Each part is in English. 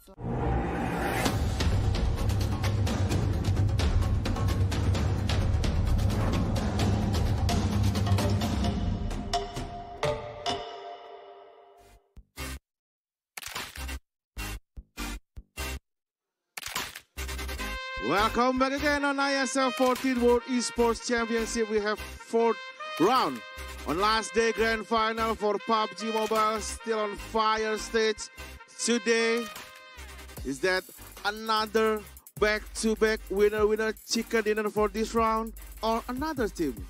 Welcome back again on ISL 14 World Esports Championship. We have fourth round on last day grand final for PUBG Mobile. Still on fire stage. Today is that another back-to-back winner chicken dinner for this round, or another team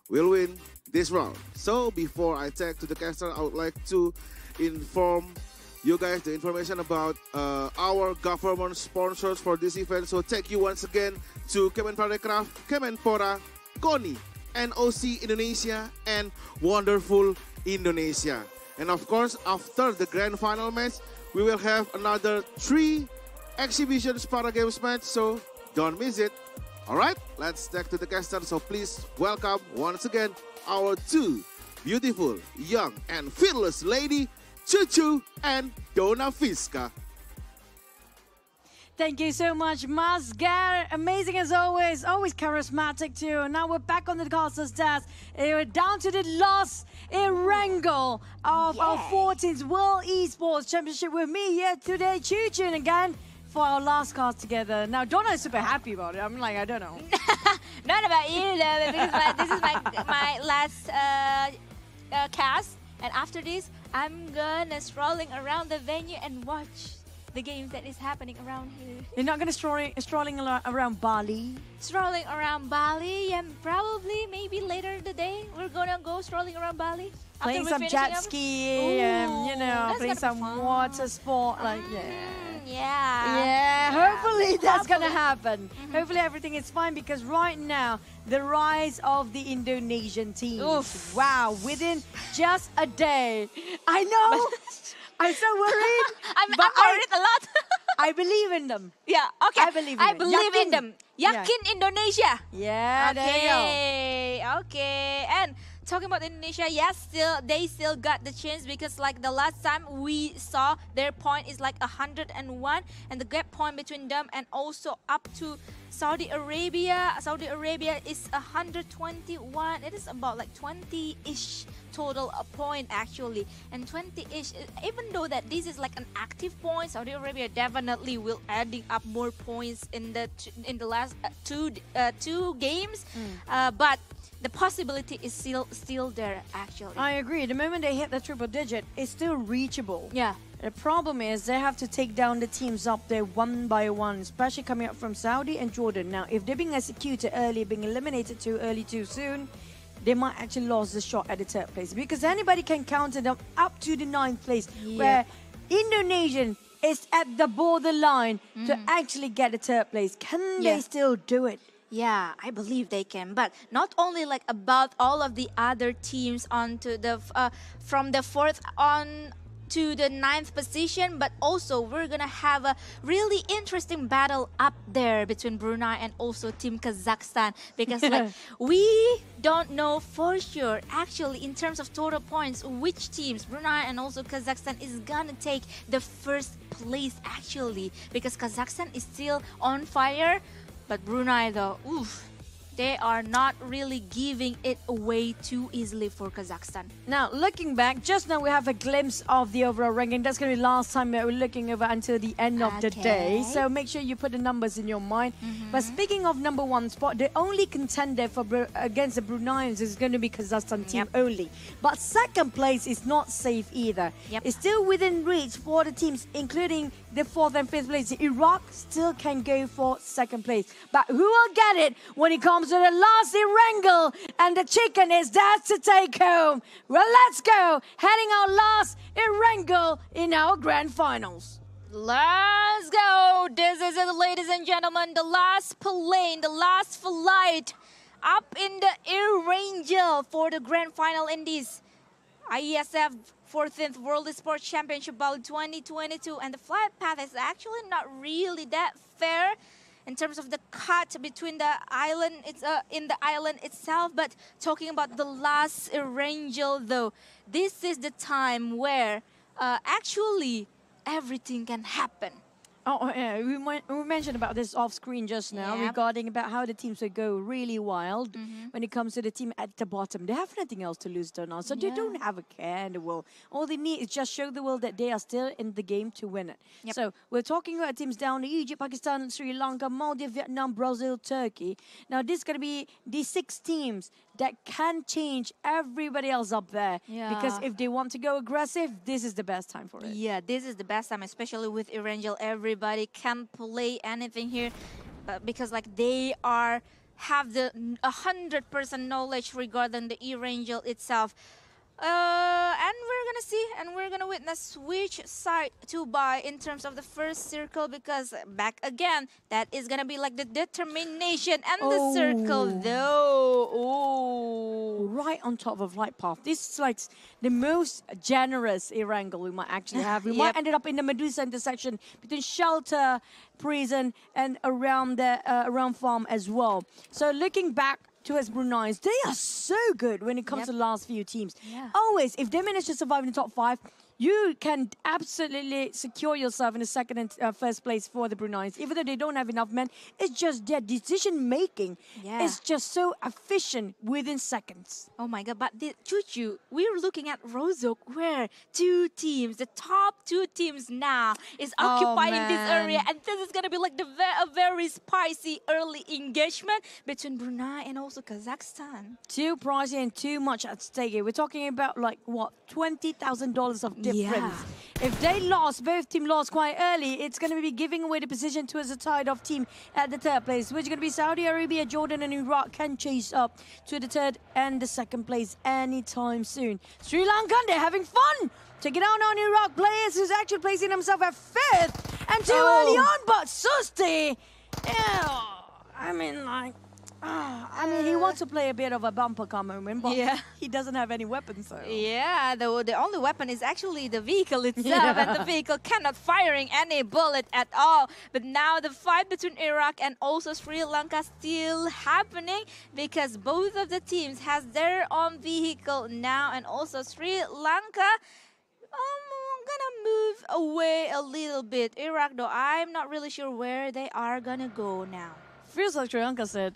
will win this round. So before I take to the caster, I would like to inform you guys the information about our government sponsors for this event. So thank you once again to Kemenparekraf, Kemenpora, KONI, NOC Indonesia, and Wonderful Indonesia. And of course, after the grand final match, we will have another 3 exhibitions para games match, so don't miss it. All right, let's take to the caster. So please welcome once again our 2 beautiful, young, and fearless lady, Chuchu and Dona Fiska. Thank you so much, Masgar. Amazing as always charismatic too. Now we're back on the caster's desk. We're down to the last wrangle of our 14th World Esports Championship with me here today, Chuchu, again for our last cast together. Now Donna is super happy about it. I'm like, I don't know. Not about you though, because this is my last cast, and after this, I'm gonna strolling around the venue and watch the games that is happening around here. You're not gonna strolling around Bali? Strolling around Bali, and probably maybe later the day we're gonna go strolling around Bali. Playing some jet ski, you know, playing some water sport, like yeah, hopefully that's gonna happen. Hopefully everything is fine, because right now the rise of the Indonesian team. Wow, within just a day. I know. I'm so worried. I'm worried a lot. I believe in them. Yeah, okay. I believe in them. Yakin Indonesia. Yeah, okay. There you go. Okay. And talking about Indonesia, yes, they still got the chance, because like the last time we saw, their point is like 101, and the gap point between them and also up to Saudi Arabia is 121. It is about like 20-ish total a point actually, and 20-ish. Even though that this is like an active point, Saudi Arabia definitely will adding up more points in the last two games, but the possibility is still there actually. I agree. The moment they hit the triple digit, it's still reachable. Yeah. The problem is they have to take down the teams up there one by one, especially coming up from Saudi and Jordan. Now, if they're being executed early, being eliminated too early, too soon, they might actually lose the shot at the 3rd place, because anybody can counter them up to the 9th place, where Indonesian is at the borderline to actually get the 3rd place. Can they still do it? Yeah, I believe they can. But not only like about all of the other teams onto the from the 4th on to the 9th position, but also we're gonna have a really interesting battle up there between Brunei and also Team Kazakhstan, because like we don't know for sure actually in terms of total points which teams, Brunei and also Kazakhstan, is gonna take the 1st place actually, because Kazakhstan is still on fire, but Brunei though, they are not really giving it away too easily for Kazakhstan. Now, looking back, just now we have a glimpse of the overall ranking. That's going to be the last time that we're looking over until the end of the day. So make sure you put the numbers in your mind. But speaking of number 1 spot, the only contender for against the Bruneians is going to be Kazakhstan team only. But 2nd place is not safe either. It's still within reach for the teams, including the 4th and 5th place. Iraq still can go for 2nd place. But who will get it when it comes to the last wrangle, and the chicken is there to take home? Well, let's go, heading our last wrangle in our grand finals. Let's go. This is it, ladies and gentlemen, the last plane, the last flight up in the Erangel for the grand final in this ISF 14th World Esports Championship Bali 2022, and the flight path is actually not really that fair in terms of the cut between the island, it's in the island itself. But talking about the last Erangel though, this is the time where actually everything can happen. Oh, yeah. We mentioned about this off screen just now regarding about how the teams will go really wild when it comes to the team at the bottom. They have nothing else to lose, Donald. So they don't have a care in the world. All they need is just show the world that they are still in the game to win it. So we're talking about teams down Egypt, Pakistan, Sri Lanka, Maldives, Vietnam, Brazil, Turkey. Now this is going to be the 6 teams that can change everybody else up there. Because if they want to go aggressive, this is the best time for it. Yeah, this is the best time, especially with Erangel. Everybody can play anything here, but because like they have the 100% knowledge regarding the Erangel itself. And we're gonna see, and we're gonna witness which side to buy in terms of the first circle, because back again, that is gonna be like the determination and the circle though. Right on top of Flight Path. This is like the most generous Erangel we might actually have. We might end up in the Medusa intersection between Shelter, Prison, and around the around Farm as well. So looking back towards Brunei, they are so good when it comes to the last few teams. Always, if they manage to survive in the top 5, you can absolutely secure yourself in the second and first place for the Bruneians. Even though they don't have enough men, it's just their decision making is just so efficient within seconds. Oh my God, but Chuchu, we're looking at Rozok where 2 teams, the top 2 teams now is occupying this area, and this is going to be like a very spicy early engagement between Brunei and also Kazakhstan. Too pricey and too much at stake here. We're talking about like what, $20,000 of difference. If they lost, both teams lost quite early, it's going to be giving away the position towards the tied-off team at the 3rd place, which is going to be Saudi Arabia, Jordan, and Iraq can chase up to the 3rd and the 2nd place anytime soon. Sri Lanka, they're having fun. Taking down on Iraq players who's actually placing himself at 5th and too early on, but Susti, I mean, like, he wants to play a bit of a bumper car moment, but he doesn't have any weapons, so. Yeah, the only weapon is actually the vehicle itself, and the vehicle cannot firing any bullet at all. But now the fight between Iraq and also Sri Lanka still happening, because both of the teams has their own vehicle now, and also Sri Lanka. I'm gonna move away a little bit. Iraq, though, I'm not really sure where they are gonna go now. Feels like Sri Lanka said,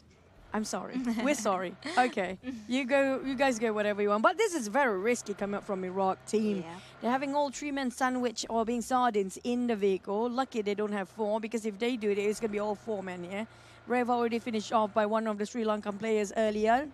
I'm sorry. We're sorry. Okay. You guys go whatever you want. But this is very risky coming up from Iraq team. They're having all 3-men sandwich or being sardines in the vehicle. Lucky they don't have 4, because if they do it, it's going to be all 4 men here. Rev already finished off by one of the Sri Lankan players earlier.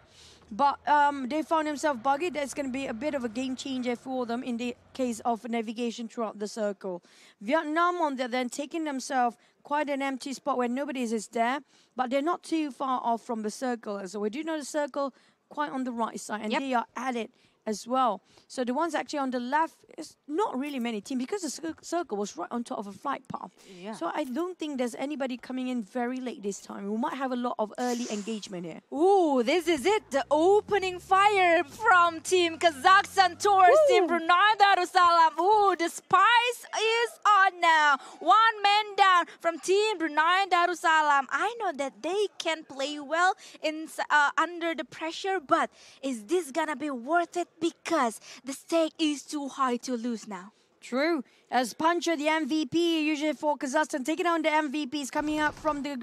But they found themselves buggy. That's going to be a bit of a game changer for them in the case of navigation throughout the circle. Vietnam, on the other hand, taking themselves quite an empty spot where nobody is there, but they're not too far off from the circle. So we do know the circle quite on the right side, and they are at it as well. So the ones actually on the left is not really many teams, because the circle was right on top of a flight path. So I don't think there's anybody coming in very late this time. We might have a lot of early engagement here. Ooh, this is it. The opening fire from Team Kazakhstan towards Team Brunei Darussalam. Ooh, the spice is on now. 1 man down from Team Brunei Darussalam. I know that they can play well in under the pressure, but is this gonna be worth it? Because the stake is too high to lose now. True. As Pancho, the MVP, usually for Kazakhstan, taking on the MVPs coming up from the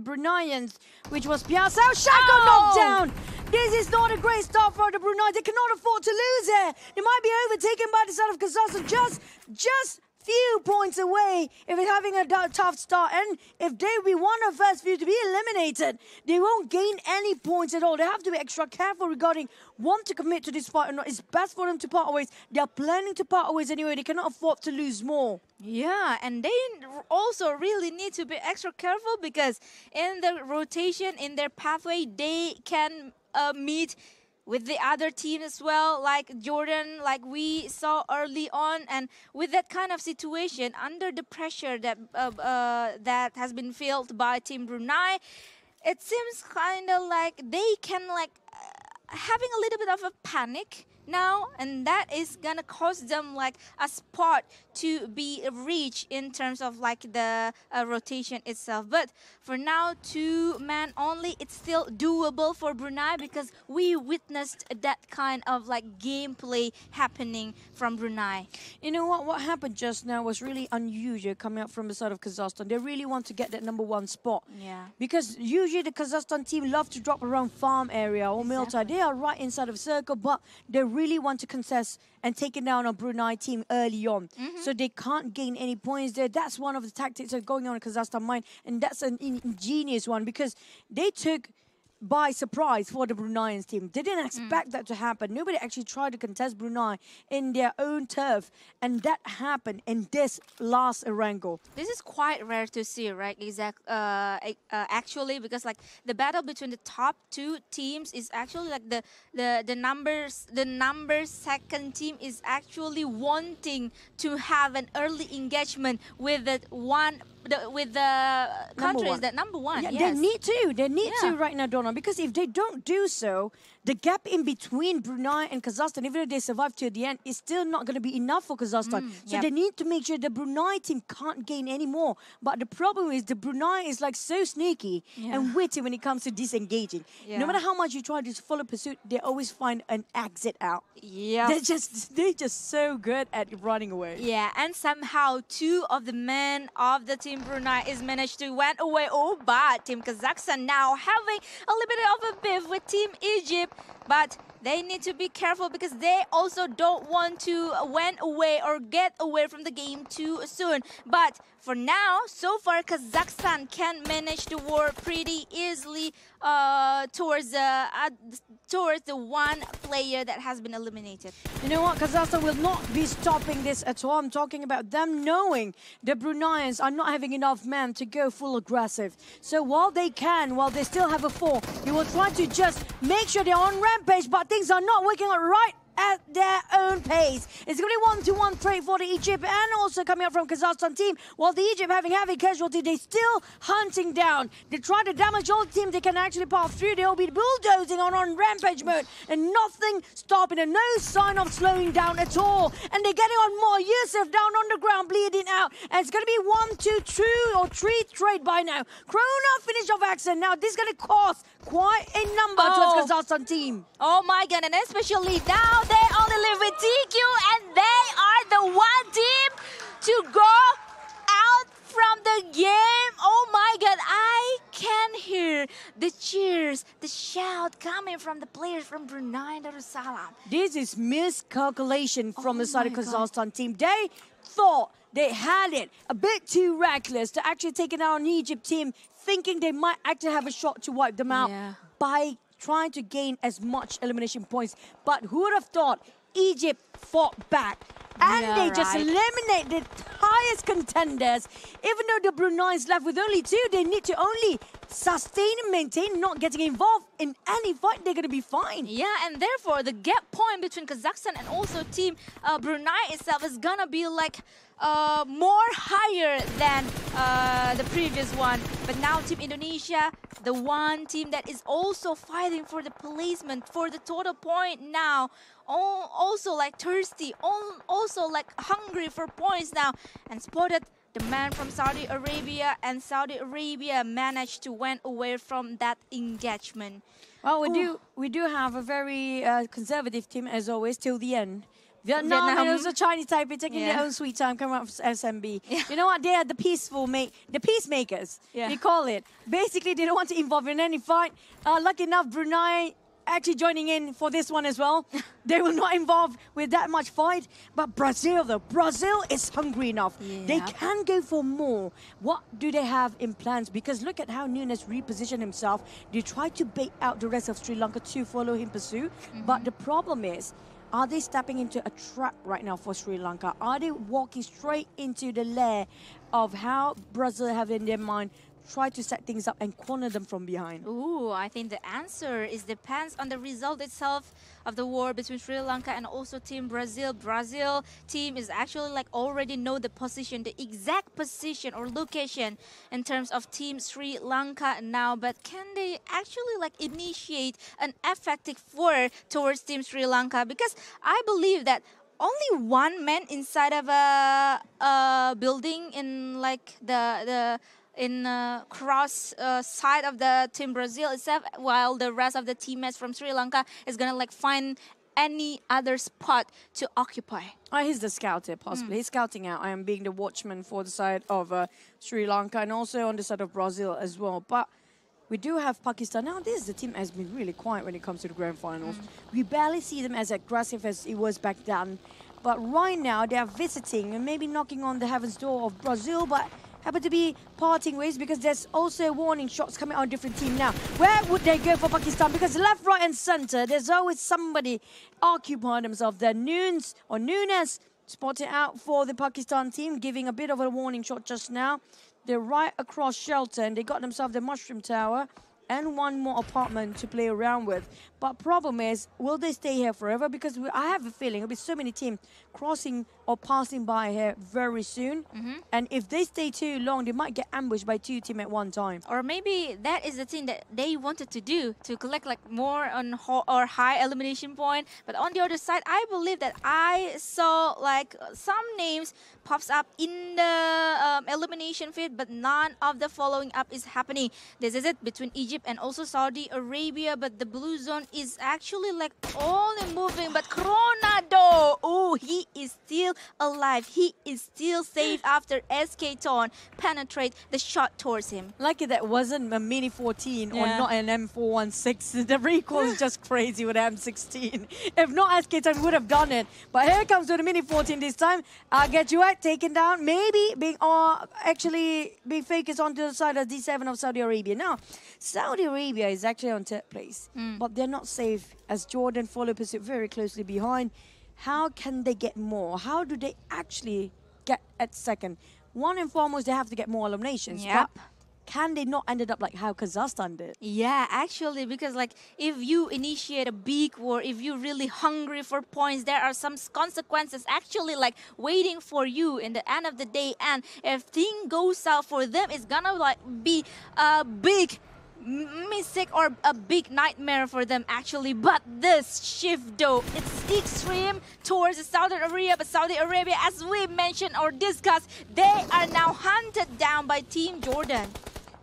Bruneians, which was Piasao. Shako knocked down. This is not a great start for the Brunei. They cannot afford to lose it. They might be overtaken by the side of Kazakhstan. Just few points away if it's having a tough start, and if they be one of the first few to be eliminated, they won't gain any points at all. They have to be extra careful regarding want to commit to this fight or not. It's best for them to part ways. They are planning to part ways anyway. They cannot afford to lose more. Yeah, and they also really need to be extra careful, because in the rotation, in their pathway, they can meet with the other team as well, like Jordan, like we saw early on. And with that kind of situation, under the pressure that that has been felt by Team Brunei, it seems kind of like they can like having a little bit of a panic now, and that is gonna cost them like a spot to be reached in terms of like the rotation itself. But for now, 2-man only, it's still doable for Brunei because we witnessed that kind of like gameplay happening from Brunei. You know what? What happened just now was really unusual coming up from the side of Kazakhstan. They really want to get that #1 spot. Yeah. Because usually the Kazakhstan team love to drop around farm area or Miltai. They are right inside of circle, but they really want to contest and take it down on Brunei team early on. So they can't gain any points there. That's one of the tactics that are going on in Kazakhstan mind, and that's an ingenious one because they took by surprise for the Bruneians team. They didn't expect that to happen. Nobody actually tried to contest Brunei in their own turf, and that happened in this last Erangel. This is quite rare to see, right? Actually, because like the battle between the top 2 teams is actually like the numbers second team is actually wanting to have an early engagement with the countries that #1. Yeah, yes. they need to. They need to right now, Donna, because if they don't do so, the gap in between Brunei and Kazakhstan, even though they survive to the end, is still not going to be enough for Kazakhstan. So they need to make sure the Brunei team can't gain any more. But the problem is the Brunei is like so sneaky and witty when it comes to disengaging. No matter how much you try to follow pursuit, they always find an exit out. Yeah. They're just so good at running away. Yeah, and somehow 2 of the men of the team Brunei is managed to went away. Oh, but Team Kazakhstan now having a little bit of a beef with Team Egypt. But they need to be careful because they also don't want to went away or get away from the game too soon. But for now, so far, Kazakhstan can manage to work pretty easily towards the one player that has been eliminated. You know what? Kazakhstan will not be stopping this at all. I'm talking about them knowing the Bruneians are not having enough men to go full aggressive. So while they still have a 4, they will try to just make sure they're on rampage, but things are not working out right at their own pace. It's going to be 1-1 trade for the Egypt and also coming up from Kazakhstan team. While the Egypt having heavy casualty, they still hunting down. They try to damage all team they can actually pass through. They'll be bulldozing on rampage mode and nothing stopping and no sign of slowing down at all. And they're getting on more. Yusuf down on the ground bleeding out. And it's going to be 1, 2, 2 or 3 trade by now. Krona finish off accent. Now this is going to cost quite a number towards Kazakhstan team. Oh my god, and especially now they only live with TQ and they are the one team to go out from the game. Oh my god, I can hear the cheers, the shout coming from the players from Brunei Darussalam. This is miscalculation from the side of Kazakhstan team. They thought they had it a bit too reckless to actually take it out on the Egypt team, thinking they might actually have a shot to wipe them out by trying to gain as much elimination points. But who would have thought Egypt fought back? And they just eliminate the highest contenders. Even though the Brunei is left with only 2, they need to only sustain and maintain, not getting involved in any fight. They're going to be fine. Yeah, and therefore the gap point between Kazakhstan and also Team Brunei itself is going to be like more higher than the previous one. But now Team Indonesia, the one team that is also fighting for the placement, for the total point now, also like thirsty, also like hungry for points now, and spotted the man from Saudi Arabia, and Saudi Arabia managed to went away from that engagement. Well, we do have a very conservative team as always till the end. Vietnam and also Chinese Taipei taking their own sweet time coming up from SMB. You know what? They are the peacemakers. They call it. Basically, they don't want to involve in any fight. Lucky enough, Brunei actually joining in for this one as well. They will not involve with that much fight. But Brazil, though, Brazil is hungry enough. They can go for more. What do they have in plans? Because look at how Nunes repositioned himself. They try to bait out the rest of Sri Lanka to follow him pursue. But the problem is, are they stepping into a trap right now for Sri Lanka? Are they walking straight into the lair of how Brazil have in their mind try to set things up and corner them from behind? Ooh, I think the answer is depends on the result itself of the war between Sri Lanka and also Team Brazil. Brazil team is actually like already know the position, the exact position or location in terms of Team Sri Lanka now. But can they actually like initiate an effective war towards Team Sri Lanka? Because I believe that only one man inside of a building in like the cross side of the Team Brazil itself, while the rest of the teammates from Sri Lanka is gonna like find any other spot to occupy. He's the scouter, possibly. He's scouting out. I am being the watchman for the side of Sri Lanka and also on the side of Brazil as well. But we do have Pakistan. Now, the team has been really quiet when it comes to the grand finals. We barely see them as aggressive as it was back then. But right now, they are visiting and maybe knocking on the heaven's door of Brazil, but happen to be parting ways because there's also warning shots coming out of different team now. Where would they go for Pakistan? Because left, right and center, there's always somebody occupying themselves there. Nunes spotted out for the Pakistan team, giving a bit of a warning shot just now. They're right across shelter and they got themselves the mushroom tower and one more apartment to play around with. But problem is, will they stay here forever? Because I have a feeling there'll be so many teams crossing or passing by here very soon. And if they stay too long, they might get ambushed by two teams at one time. Or maybe that is the thing that they wanted to do, to collect like more on or high elimination point. But on the other side, I believe that I saw like some names pops up in the elimination feed, but none of the following up is happening. This is it between Egypt and also Saudi Arabia, but the blue zone is actually like only moving. But Coronado, oh, he is still alive. He is still safe after SK Ton penetrate the shot towards him. Lucky that wasn't a Mini 14 or not an M416. The recoil is just crazy with M16. If not SK Ton, we would have done it. But here comes to the Mini 14 this time. I'll get you out, taken down, maybe being actually being focused onto the side of D7 of Saudi Arabia. Now, Saudi Arabia is actually on third place, but they're not safe as Jordan follow pursuit very closely behind. How can they get more? How do they actually get at second? One and foremost, they have to get more eliminations. Yep. But can they not end up like how Kazakhstan did? Yeah, actually, because like if you initiate a big war, if you're really hungry for points, there are some consequences actually like waiting for you in the end of the day. And if thing goes south for them, it's gonna like be a big mistake or a big nightmare for them actually. But this shift though, it's extreme towards Saudi Arabia. But Saudi Arabia, as we mentioned or discussed, they are now hunted down by Team Jordan.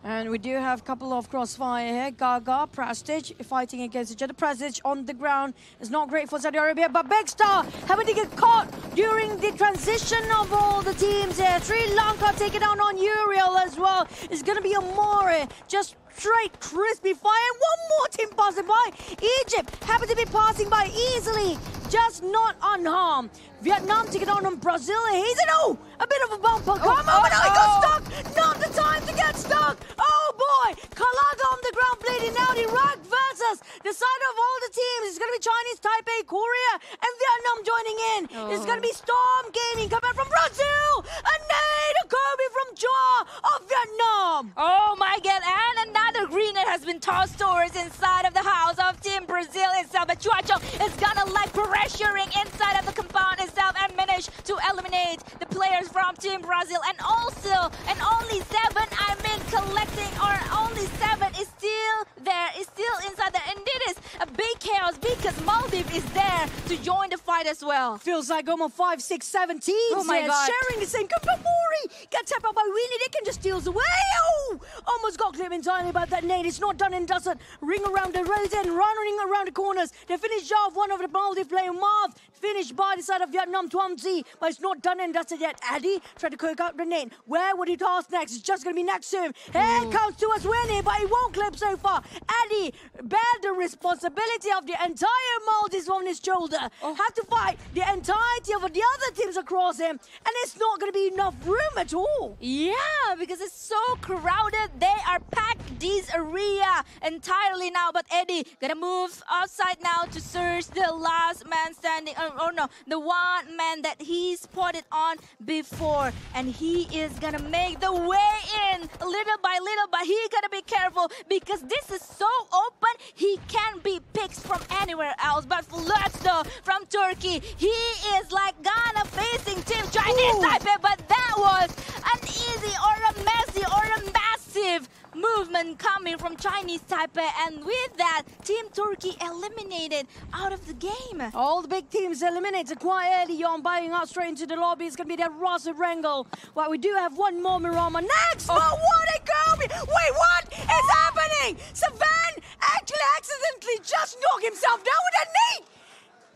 And we do have a couple of crossfire here. Gaga, Prastic fighting against each other. Prastic on the ground is not great for Saudi Arabia, but Big Star having to get caught during the transition of all the teams here. Sri Lanka taking down on Uriel as well. It's going to be Amore, just straight crispy fire. And one more team passing by. Egypt happen to be passing by easily, just not unharmed. Vietnam taking on Brazil. He's a bit of a bumper. Come on, but he got stuck. Not the time to get stuck. Oh boy, Kalaga on the ground bleeding out. Iraq versus the side of all the teams. It's going to be Chinese, Taipei, Korea, and Vietnam joining in. It's going to be Storm Gaming coming from Brazil. And Nate Kobe from Jaw of Vietnam. Oh my god, and another grenade has been tossed towards inside of the house of Team Brazil itself. But Chuacho is gonna like pressuring inside of the compound itself and manage to eliminate the players from Team Brazil. And also, and only 7, I mean collecting, or only 7 is still there, is still inside there. And it is a big chaos because Maldives is there to join the fight as well. Feels like almost 5, 6, 7 teams Oh my God. sharing the same. Kapamori got tapped out by Winnie. They can just steal away. Oh, almost got clipped entirely by that nade. It's not done and doesn't. Ring around the roads and running around the corners. They finish off one of the Maldives player, Marv. Finished by the side of Vietnam, Tuamzi, but it's not done and dusted yet. Addy tried to cook out the nade. Where would he toss next? It's just going to be next to him. Here comes to us Winnie, but he won't clip so far. Addy bear the responsibility of the entire Maldives on his shoulder. Have to fight the entirety of the other teams across him, and it's not going to be enough room at all. Yeah, because it's so crowded. They are packed this area entirely now. But Eddie gonna move outside now to search the last man standing. the one man that he spotted on before, and he is gonna make the way in little by little, but he gotta be careful because this is so open, he can be picked from anywhere else. But for Lutz from Turkey, he is like gonna facing Team Chinese Taipei, but that was an easy or a messy or a massive movement coming from Chinese Taipei, and with that, Team Turkey eliminated out of the game. All the big teams eliminated quite early on, buying out straight into the lobby. It's going to be that Rasa Rengel. Well, we do have one more Mirama next. Oh, what a goal! Wait, what is happening? Savan actually accidentally just knocked himself down with a knee.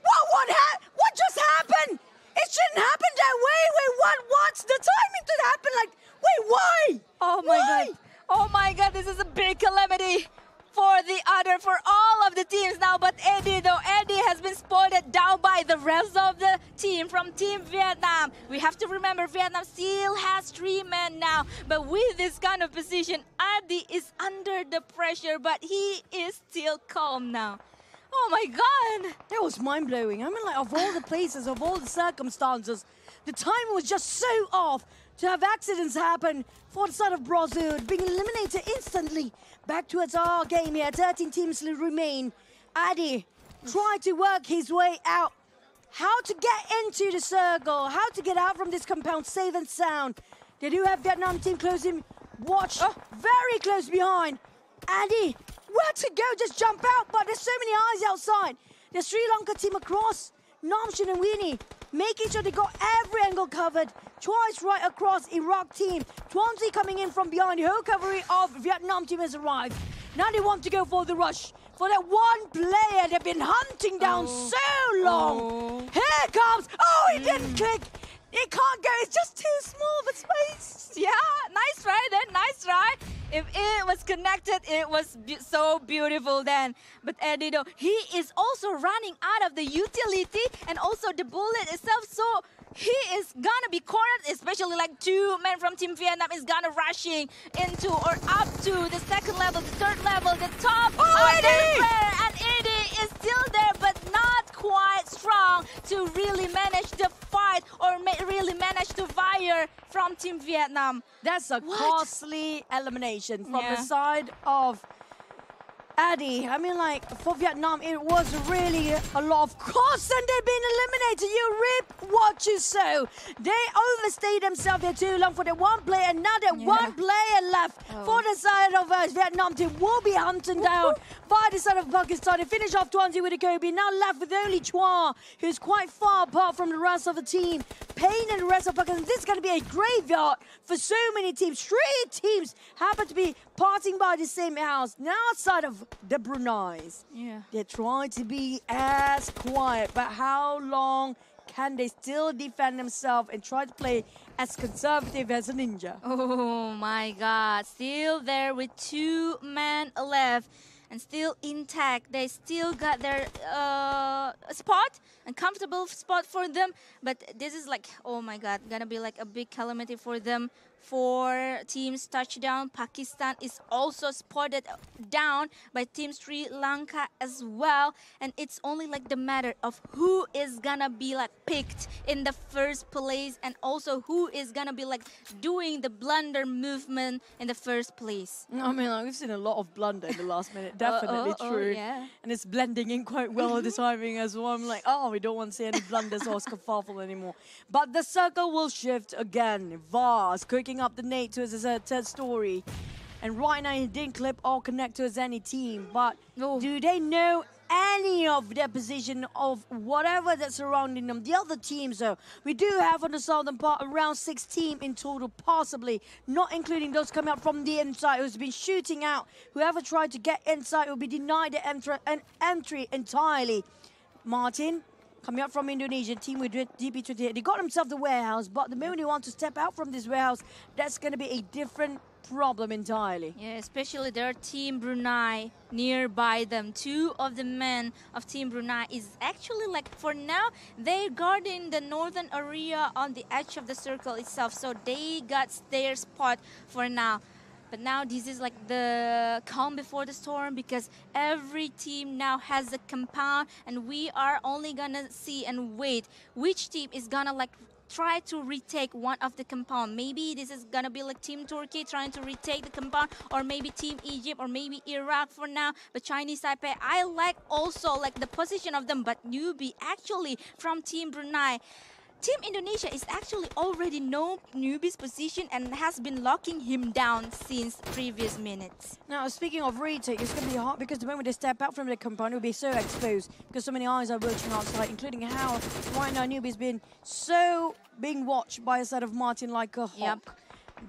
What just happened? It shouldn't happen that way. Wait, what's the timing to happen? Like, wait, why? Oh my God. Oh my God, this is a big calamity for all of the teams now. But Eddie has been spotted down by the rest of the team from Team Vietnam. We have to remember Vietnam still has 3 men now. But with this kind of position, Eddie is under the pressure, but he is still calm now. Oh my God! That was mind-blowing. I mean, like, of all the places, of all the circumstances, the timing was just so off to have accidents happen for the side of Brazil, being eliminated instantly. Back towards our game here, 13 teams remain. Adi tried to work his way out. How to get into the circle, how to get out from this compound safe and sound. They do have Vietnam team closing, very close behind. Adi, where to go? Just jump out, but there's so many eyes outside. The Sri Lanka team across, Namshin and Winnie, making sure they got every angle covered. Twice right across Iraq team. Tuanzi coming in from behind. The whole cavalry of Vietnam team has arrived. Now they want to go for the rush. For that one player they've been hunting down so long. Here comes. Oh, it didn't click. It can't go. It's just too small of a space. Yeah, nice try then. Nice try. If it was connected, it was so beautiful then. But Eddie, though, he is also running out of the utility and also the bullet itself. So he is gonna be cornered, especially like 2 men from Team Vietnam is gonna rushing into or up to the 2nd level, the 3rd level, the top. Oh, Eddie! And Eddie is still there, but not quite strong to really manage the fight or really manage to fire from Team Vietnam. That's a costly elimination from the side of Adi. I mean, like, for Vietnam, it was really a lot of cost, and they've been eliminated. You reap what you sow. They overstayed themselves there too long for the one player, and now that one player left for the side of Vietnam team will be hunted down by the side of Pakistan. They finish off Tuanzi with a Kobe, now left with only Chua, who's quite far apart from the rest of the team. Payne and the rest of Pakistan. This is going to be a graveyard for so many teams. 3 teams happen to be parting by the same house. Now outside of the Bruneis. They're trying to be as quiet, but how long can they still defend themselves and try to play as conservative as a ninja? Oh my God, still there with 2 men left and still intact. They still got their spot, a comfortable spot for them, but this is like, oh my God, gonna be like a big calamity for them. 4 teams touchdown. Pakistan is also spotted down by Team Sri Lanka as well. And it's only like the matter of who is gonna be like picked in the 1st place and also who is gonna be like doing the blunder movement in the 1st place. I mean, like, we've seen a lot of blunder in the last minute. Definitely true. Yeah. And it's blending in quite well the timing as well. I'm like, oh, we don't want to see any blunders or scuffle anymore. But the circle will shift again. Vars cooking up the nade to his 3rd story. And right now he didn't clip or connect to his any team. But do they know any of their position of whatever that's surrounding them? The other teams, though, we do have on the southern part around 6 teams in total, possibly, not including those coming out from the inside who's been shooting out. Whoever tried to get inside will be denied the entry entirely. Martin, coming up from Indonesia, team with DP28. They got themselves the warehouse, but the moment they want to step out from this warehouse, that's going to be a different problem entirely. Yeah, especially their Team Brunei nearby them. 2 of the men of Team Brunei is actually like, for now, they're guarding the northern area on the edge of the circle itself. So they got their spot for now. But now this is like the calm before the storm, because every team now has a compound, and we are only gonna see and wait which team is gonna like try to retake one of the compound. Maybe this is gonna be like Team Turkey trying to retake the compound, or maybe Team Egypt, or maybe Iraq for now. But Chinese Taipei, I like also like the position of them, but newbie actually from Team Brunei. Team Indonesia is actually already know newbie's position and has been locking him down since previous minutes. Now, speaking of retake, it's going to be hard because the moment they step out from the compound, it will be so exposed because so many eyes are watching outside, including how right now newbie's been so being watched by a side of Martin like a hawk.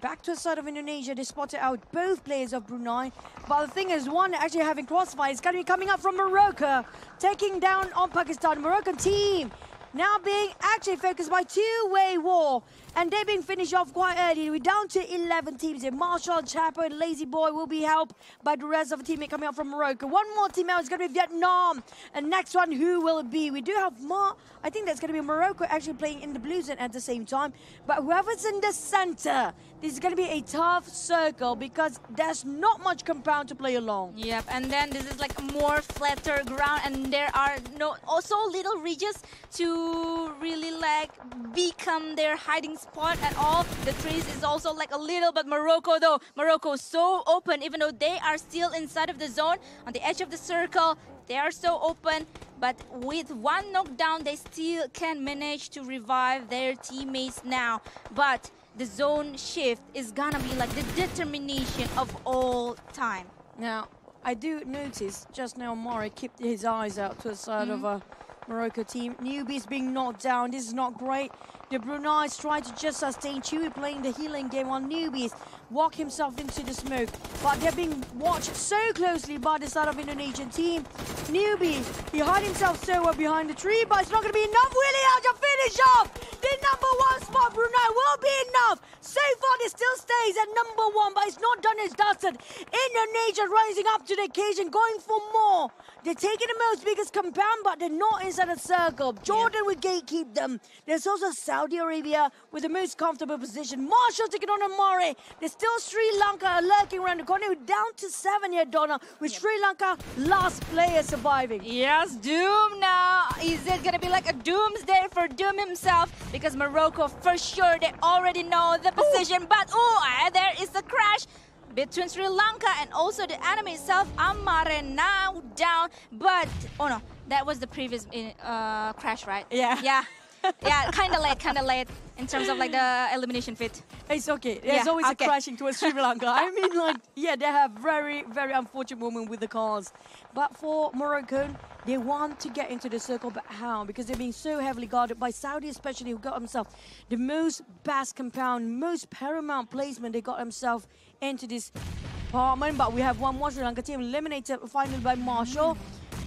Back to the side of Indonesia, they spotted out both players of Brunei. But the thing is, one actually having crossfire is going to be coming up from Morocco, taking down on Pakistan. Moroccan team now being actually focused by two-way war. And they're being finished off quite early. We're down to 11 teams here. Marshall, Chapo, and Lazy Boy will be helped by the rest of the teammate coming out from Morocco. One more team out is going to be Vietnam. And next one, who will it be? We do have I think that's going to be Morocco actually playing in the blue zone at the same time. But whoever's in the center, this is going to be a tough circle because there's not much compound to play along. Yep, and then this is like a more flatter ground, and there are also little ridges to really like become their hiding spot at all. The trees is also like a little, but Morocco though, Morocco is so open, even though they are still inside of the zone on the edge of the circle. They are so open, but with one knockdown, they still can manage to revive their teammates now. But the zone shift is gonna be like the determination of all time. Now, I do notice just now Mari kept his eyes out to the side of a Morocco team. Newbies being knocked down. This is not great. The Brunei's trying to just sustain Chewy playing the healing game while Newbies walk himself into the smoke. But they're being watched so closely by the side of Indonesian team. Newbie, he hid himself so well behind the tree, but it's not going to be enough. Willie Aja finish off the #1 spot. Brunei will be enough. So far, they still stays at #1, but it's not done as dusted. Indonesia rising up to the occasion, going for more. They're taking the most biggest compound, but they're not inside a circle. Jordan will gatekeep them. There's also Saudi Arabia with the most comfortable position. Marshall taking on Amare. There's still Sri Lanka lurking around the corner. We're down to 7 here, Donna, with Sri Lanka last player surviving. Yes, Doom now. Is it going to be like a doomsday for Doom himself? Because Morocco, for sure, they already know the position. But, there is a crash between Sri Lanka and also the enemy itself. Amare now down. But, oh no, that was the previous crash, right? Yeah. Yeah. Yeah, kind of late in terms of like the elimination fit. It's okay. There's always a crashing towards Sri Lanka. I mean, like, yeah, they have very, very unfortunate moment with the cars. But for Morocco, they want to get into the circle, but how? Because they're being so heavily guarded by Saudi, especially, who got himself the most best compound, most paramount placement. They got himself into this apartment. But we have one more Sri Lanka team eliminated finally by Marshall.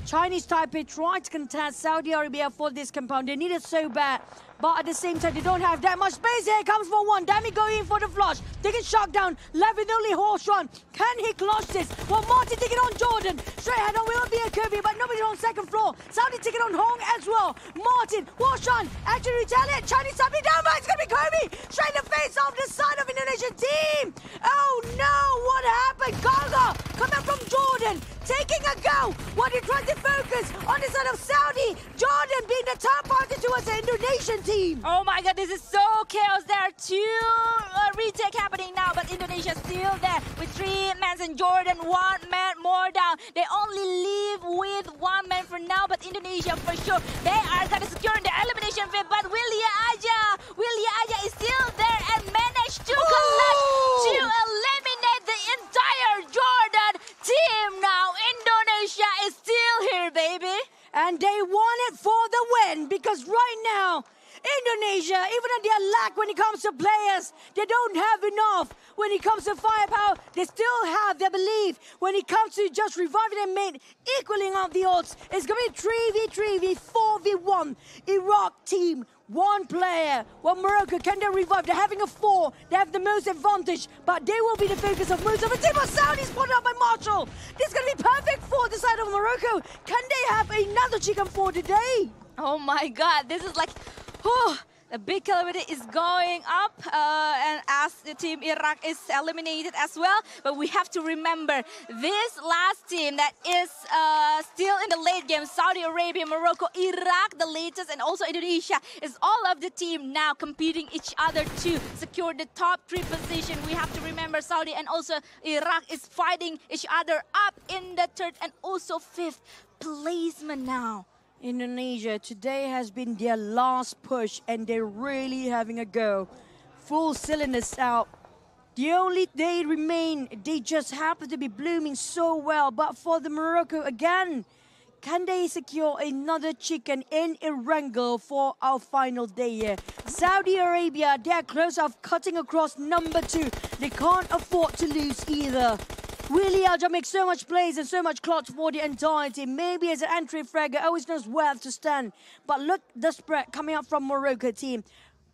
Chinese Taipei tried to contest Saudi Arabia for this compound. They need it so bad. But at the same time, they don't have that much space. Here comes for one. Dami going in for the flush. Taking shot down. Left with only horse run. Can he clutch this? Well, Martin taking on Jordan. Straight ahead on will be a Kirby, but nobody on second floor. Saudi taking on Hong as well. Martin, horse run. Actually retaliate. Chinese Taipei down, but it's going to be Kirby. Straight in the face of the side of Indonesian team. Oh no, what happened? Gaga coming from Jordan. Taking a go. What he trying to focus on the side of Saudi. Jordan being the top party towards the Indonesian team. Oh my god, this is so chaos. There are two retake happening now, but Indonesia still there with 3 men and Jordan 1 man more down. They only leave with 1 man for now, but Indonesia for sure, they are gonna secure the elimination fit. But Willia Aja is still there and managed to clutch to eliminate the entire Jordan team now. Indonesia is still here, baby. And they want it for the win because right now, Indonesia, even though they lack when it comes to players, they don't have enough. When it comes to firepower, they still have their belief. When it comes to just reviving their mate, equaling out the odds, it's going to be 3v3, 4v1. Iraq team, 1 player. Well, Morocco, can they revive? They're having a 4. They have the most advantage, but they will be the focus of most of the team. But Saudi spotted up by Marshall. This is going to be perfect for the side of Morocco. Can they have another chicken for today? Oh my god, this is like, The big calamity is going up, and as the team Iraq is eliminated as well. But we have to remember this last team that is still in the late game, Saudi Arabia, Morocco, Iraq, the latest, and also Indonesia, is all of the team now competing each other to secure the top 3 position. We have to remember Saudi and also Iraq is fighting each other up in the 3rd and also 5th placement now. Indonesia today has been their last push and they're really having a go. Full cylinders out. The only they remain, they just happen to be blooming so well. But for the Morocco again, can they secure another chicken in Erangel for our final day here? Saudi Arabia, they're close of cutting across number 2. They can't afford to lose either. Willie Aja makes so much plays and so much clots for the entire team. Maybe as an entry fragger, always knows where to stand. But look, the spread coming up from Morocco team.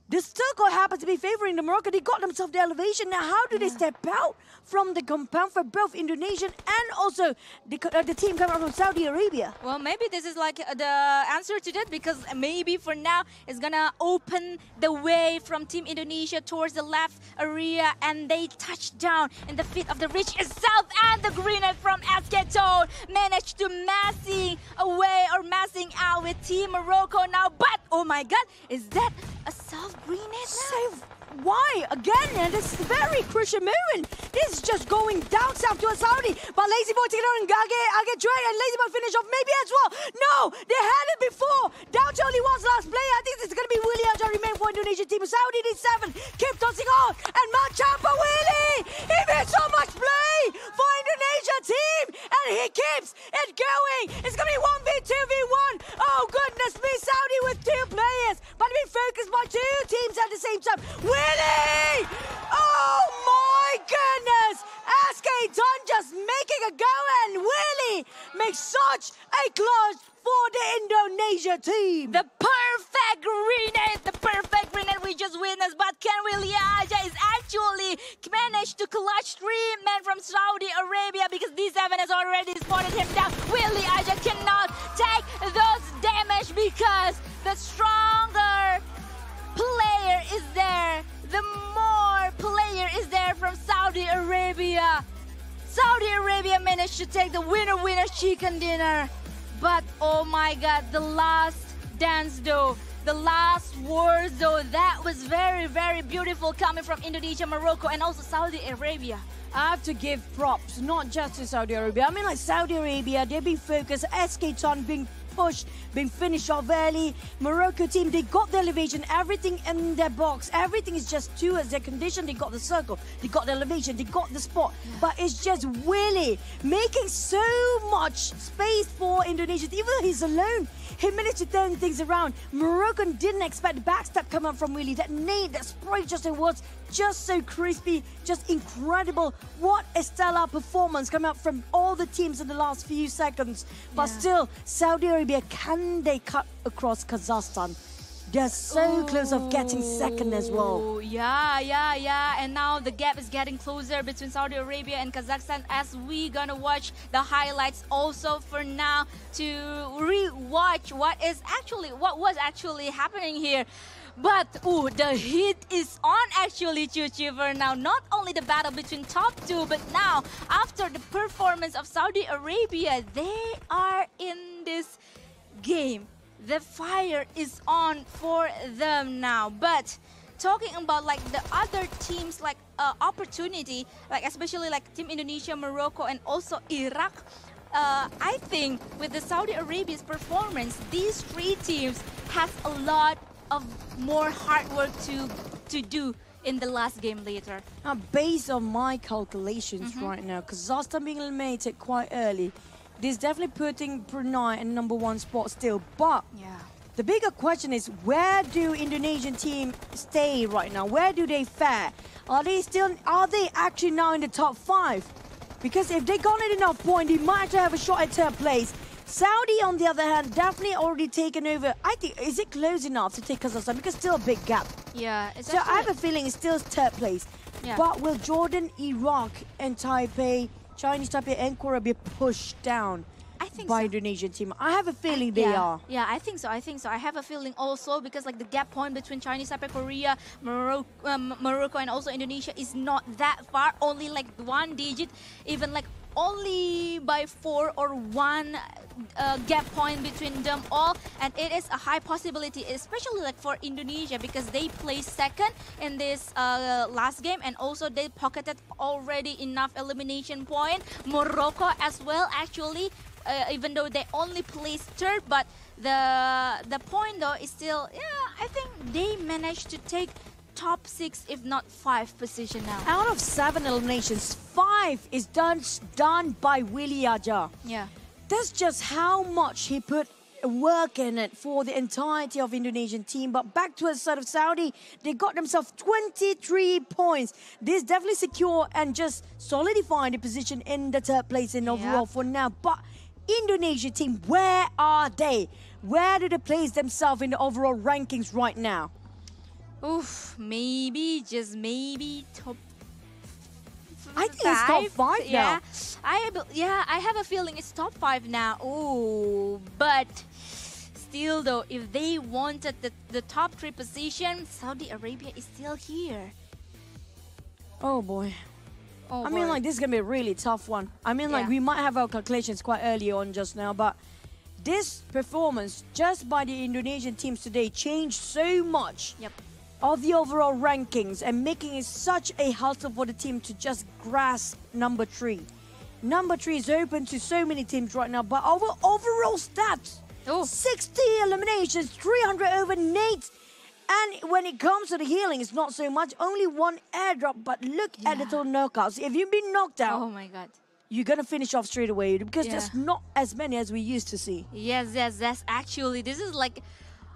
This circle happens to be favoring the Morocco. They got themselves the elevation. Now, how do they step out from the compound for both Indonesian and also the team coming from Saudi Arabia? Well, maybe this is like the answer to that, because maybe for now it's gonna open the way from Team Indonesia towards the left area, and they touch down in the feet of the Rich itself, and the grenade from SK Tone managed to massing away or massing out with Team Morocco now. But oh my God, is that a self grenade now? Why? Again, and this is very crucial movement. This is just going down south to a Saudi. But Lazy Boy taking on Age Trey, and Lazy Boy finish off maybe as well. No, they had it before. Down to only one's last player. I think this is going to be Willie Aja remain for Indonesian team. Saudi needs 7. Keep tossing on. And Machapa Willie. He made so much play for Indonesia team. And he keeps it going. It's going to be 1v2v1. Oh, goodness me. Saudi with 2 players. But being focused by 2 teams at the same time. Willie! Oh my goodness! SK Don just making a go, and Willie makes such a clutch for the Indonesia team. The perfect grenade we just witnessed. But Ken Willie Aja is actually managed to clutch 3 men from Saudi Arabia, because D7 has already spotted him down. Willie Aja cannot take those damage because the stronger player is there. The more player is there from Saudi Arabia. Saudi Arabia managed to take the winner chicken dinner. But oh my God, the last dance though, the last words though, that was very, very beautiful coming from Indonesia, Morocco, and also Saudi Arabia. I have to give props, not just to Saudi Arabia. I mean, like Saudi Arabia, they've been focused. SK Ton being pushed, being finished off early. Morocco team, they got the elevation, everything in their box. Everything is just towards their condition. They got the circle, they got the elevation, they got the spot. But it's just Willie making so much space for Indonesia. Even though he's alone, he managed to turn things around. Morocco didn't expect the backstep coming up from Willie. That nade, that spray just was just so crispy, just incredible. What a stellar performance coming up from all the teams in the last few seconds. But still, Saudi Arabia, can they cut across Kazakhstan? They're so close of getting second as well. Yeah. And now the gap is getting closer between Saudi Arabia and Kazakhstan, as we gonna watch the highlights also for now to re-watch what was actually happening here. But the heat is on actually, Chuchi, for now. Not only the battle between top 2, but now after the performance of Saudi Arabia, they are in this game. The fire is on for them now. But talking about like the other teams, like opportunity, like especially like Team Indonesia, Morocco, and also Iraq, I think with the Saudi Arabia's performance, these 3 teams has a lot of more hard work to do in the last game later. Now, based on my calculations right now, Kazakhstan being eliminated quite early, this is definitely putting Brunei in #1 spot still. But the bigger question is, where do Indonesian team stay right now? Where do they fare? Are they actually now in the top 5? Because if they got enough points, they might actually have a shot at 3rd place. Saudi, on the other hand, definitely already taken over. I think, is it close enough to take Kazakhstan? Because still a big gap. Yeah. So I have a feeling it's still 3rd place. Yeah. But will Jordan, Iraq, and Taipei, Chinese Taipei, and Korea be pushed down? I think by so. Indonesian team. I have a feeling they are. Yeah, I think so. I have a feeling also because like the gap point between Chinese Taipei, Korea, Morocco, and also Indonesia is not that far. Only like 1 digit, even like only by 4 or 1 gap point between them all, and it is a high possibility, especially like for Indonesia because they placed second in this last game, and also they pocketed already enough elimination point. Morocco as well, actually, even though they only placed third, but the point though is still, yeah, I think they managed to take top 6 if not 5 position now. Out of 7 eliminations, 5 is done by Willy Aja. Yeah. That's just how much he put work in it for the entirety of Indonesian team. But back to the side of Saudi, they got themselves 23 points. This definitely secure and just solidify the position in the 3rd place in overall for now. But Indonesia team, where are they? Where do they place themselves in the overall rankings right now? Oof, maybe, just maybe top I think it's top 5 now. I have a feeling it's top 5 now. Oh, but still though, if they wanted the top 3 position, Saudi Arabia is still here. Oh boy. Oh, I mean, like, this is going to be a really tough one. I mean, like, we might have our calculations quite early on just now, but this performance just by the Indonesian teams today changed so much of the overall rankings and making it such a hassle for the team to just grasp number 3. Number 3 is open to so many teams right now, but our overall stats, 60 eliminations, 300 over nades. And when it comes to the healing, it's not so much, only 1 airdrop, but look at the total knockouts. If you've been knocked out, oh my god, you're going to finish off straight away because there's not as many as we used to see. Yes, that's actually, this is like,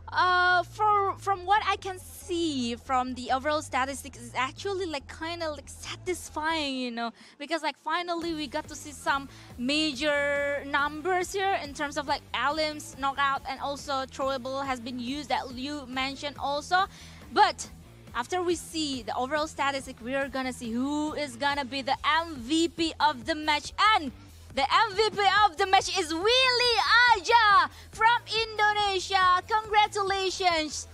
from what I can see from the overall statistics, is actually like kind of like satisfying, you know, because like finally we got to see some major numbers here in terms of like Alim's knockout, and also throwable has been used that you mentioned also. But after we see the overall statistic, we are gonna see who is gonna be the MVP of the match, and the MVP of the match is Willy Aja from Indonesia. Congratulations.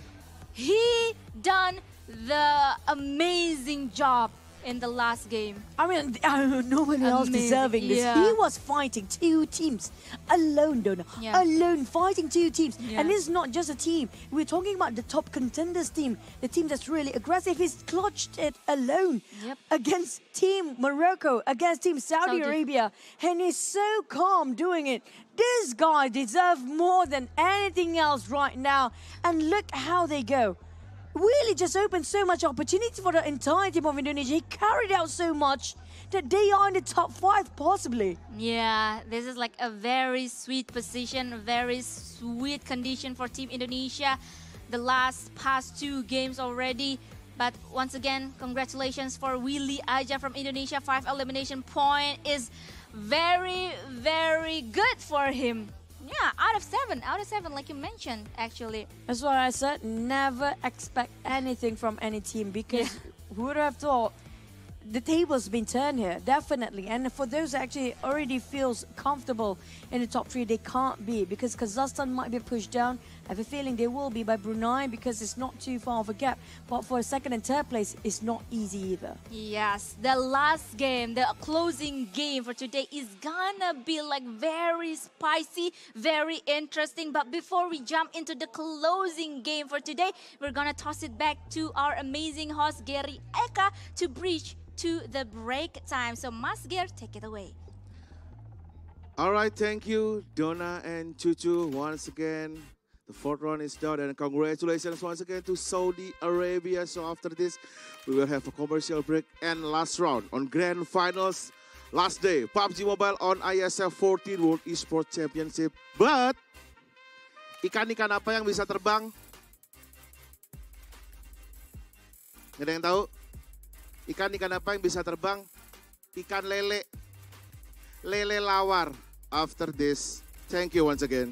He done the amazing job in the last game. I mean, nobody else deserving this. He was fighting 2 teams alone, Donna. Alone, fighting 2 teams. And this is not just a team. We're talking about the top contenders team, the team that's really aggressive. He's clutched it alone against Team Morocco, against Team Saudi Arabia. And he's so calm doing it. This guy deserves more than anything else right now. And look how they go. Really just opened so much opportunity for the entire team of Indonesia. He carried out so much that they are in the top 5 possibly. Yeah, this is like a very sweet position, a very sweet condition for Team Indonesia. The past 2 games already. But once again, congratulations for Willy Aja from Indonesia. 5 elimination point is very, very good for him. Yeah, out of 7, like you mentioned, actually. That's what I said. Never expect anything from any team, because who would have thought the table's been turned here, definitely. And for those that actually already feels comfortable in the top 3, they can't be, because Kazakhstan might be pushed down. I have a feeling they will be by Brunei, because it's not too far of a gap. But for 2nd and 3rd place, it's not easy either. Yes, the last game, the closing game for today is gonna be like very spicy, very interesting. But before we jump into the closing game for today, we're gonna toss it back to our amazing host, Gary Eka, to bridge to the break time. So Mas Ger, take it away. All right, thank you, Donna and Cucu. Once again, the 4th round is done, and congratulations once again to Saudi Arabia. So after this, we will have a commercial break and last round on Grand Finals. Last day, PUBG Mobile on ISL 14 World Esports Championship. But, ikan-ikan apa yang bisa terbang? Ada yang tahu? Ikan-ikan apa yang bisa terbang? Ikan lele. Lele lawar. After this, thank you once again.